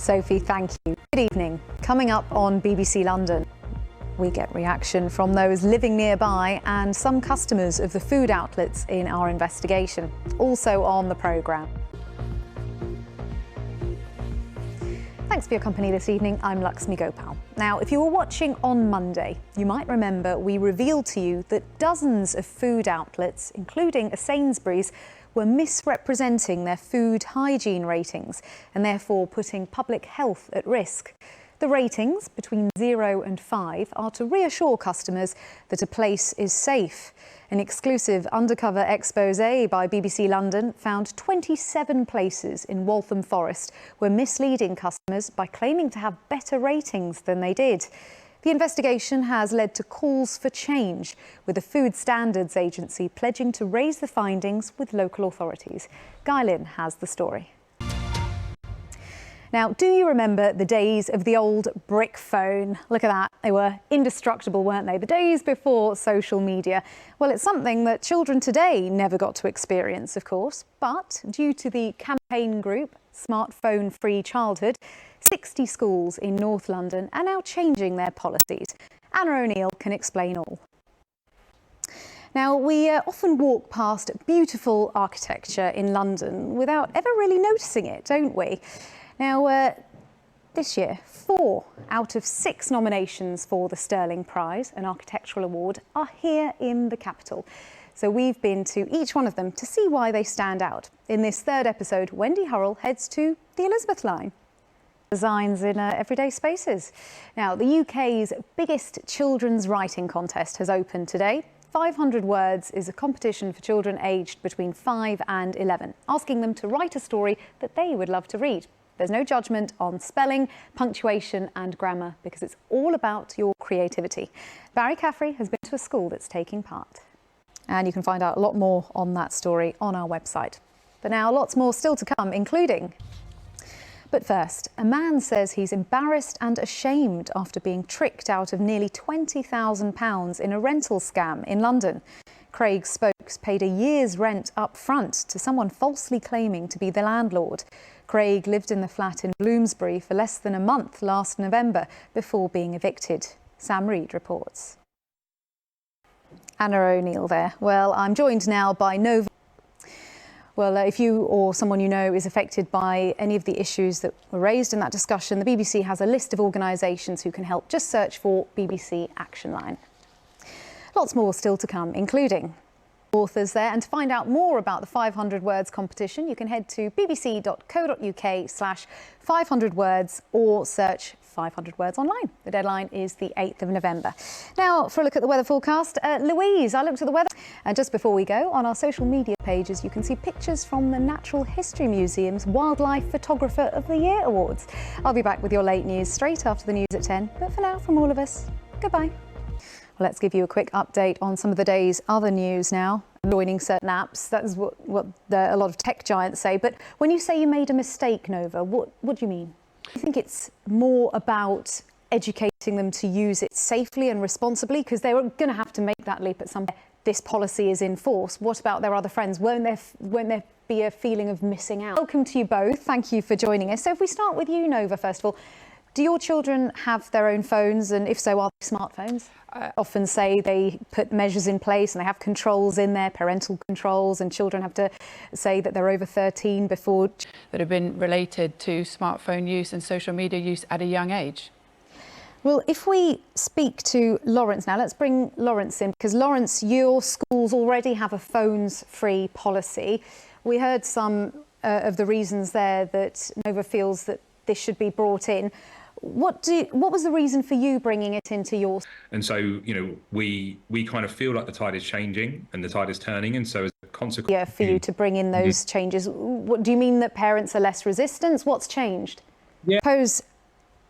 Sophie, thank you. Good evening. Coming up on BBC London, we get reaction from those living nearby and some customers of the food outlets in our investigation. Also on the programme. Thanks for your company this evening. I'm Luxmy Gopal. Now, if you were watching on Monday, you might remember we revealed to you that dozens of food outlets, including a Sainsbury's, were misrepresenting their food hygiene ratings and therefore putting public health at risk. The ratings, between 0 and 5, are to reassure customers that a place is safe. An exclusive undercover exposé by BBC London found 27 places in Waltham Forest were misleading customers by claiming to have better ratings than they did. The investigation has led to calls for change, with the Food Standards Agency pledging to raise the findings with local authorities. Guylin has the story. Now, do you remember the days of the old brick phone? Look at that. They were indestructible, weren't they? The days before social media. Well, it's something that children today never got to experience, of course. But due to the campaign group, Smartphone Free Childhood, 60 schools in North London are now changing their policies. Anna O'Neill can explain all. Now, we often walk past beautiful architecture in London without ever really noticing it, don't we? Now, this year, 4 out of 6 nominations for the Sterling Prize, an architectural award, are here in the capital. So we've been to each one of them to see why they stand out. In this third episode, Wendy Hurrell heads to the Elizabeth line. Designs in everyday spaces. Now, the UK's biggest children's writing contest has opened today. 500 Words is a competition for children aged between 5 and 11, asking them to write a story that they would love to read. There's no judgment on spelling, punctuation and grammar because it's all about your creativity. Barry Caffrey has been to a school that's taking part. And you can find out a lot more on that story on our website. But now lots more still to come, including... But first, a man says he's embarrassed and ashamed after being tricked out of nearly £20,000 in a rental scam in London. Craig Spokes paid a year's rent up front to someone falsely claiming to be the landlord. Craig lived in the flat in Bloomsbury for less than a month last November before being evicted. Sam Reed reports. Anna O'Neill there. Well, I'm joined now by Nova. Well, if you or someone you know is affected by any of the issues that were raised in that discussion, the BBC has a list of organisations who can help. Just search for BBC Action Line. Lots more still to come, including authors there. And to find out more about the 500 Words competition, you can head to bbc.co.uk/500 words or search 500 Words online. The deadline is the 8th of November. Now, for a look at the weather forecast, Louise, I looked at the weather. And just before we go, on our social media pages, you can see pictures from the Natural History Museum's Wildlife Photographer of the Year Awards. I'll be back with your late news straight after the news at 10. But for now, from all of us, goodbye. Let's give you a quick update on some of the day's other news now. Joining certain apps, that is what a lot of tech giants say. But when you say you made a mistake, Nova, what do you mean? Do you think it's more about educating them to use it safely and responsibly? Because they're going to have to make that leap at some point. This policy is in force. What about their other friends? Won't there be a feeling of missing out? Welcome to you both. Thank you for joining us. So if we start with you, Nova, first of all, do your children have their own phones? And if so, are they smartphones? Often say they put measures in place and they have controls in there, parental controls, and children have to say that they're over 13 before. That have been related to smartphone use and social media use at a young age. Well, if we speak to Lawrence now, let's bring Lawrence in, because Lawrence, your schools already have a phones-free policy. We heard some of the reasons there that Nova feels that this should be brought in. What was the reason for you bringing it into your... And so, you know, we kind of feel like the tide is changing and the tide is turning. And so as a consequence... Yeah, for you to bring in those changes. What do you mean, that parents are less resistant? What's changed? Yeah. I suppose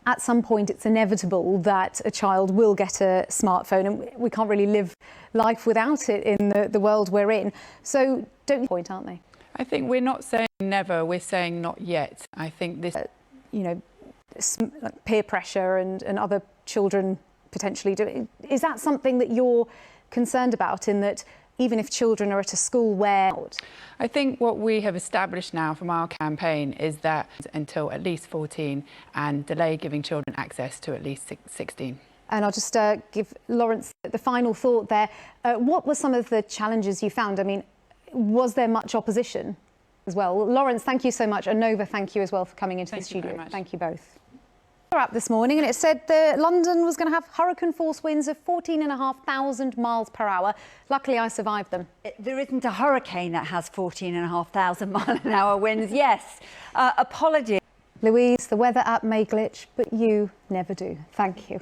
at some point it's inevitable that a child will get a smartphone and we can't really live life without it in the world we're in. So don't point, aren't they? I think we're not saying never, we're saying not yet. I think this... you know, peer pressure and other children potentially do. Is that something that you're concerned about, in that even if children are at a school where... I think what we have established now from our campaign is that until at least 14 and delay giving children access to at least 16. And I'll just give Lawrence the final thought there. What were some of the challenges you found? I mean, was there much opposition as well? Lawrence, thank you so much. And Nova, thank you as well for coming into the studio. Thank you both. Up this morning, and it said that London was going to have hurricane force winds of 14,500 miles per hour. Luckily, I survived them. There isn't a hurricane that has 14,500 mile an hour winds. Yes, apologies. Louise, the weather app may glitch, but you never do. Thank you.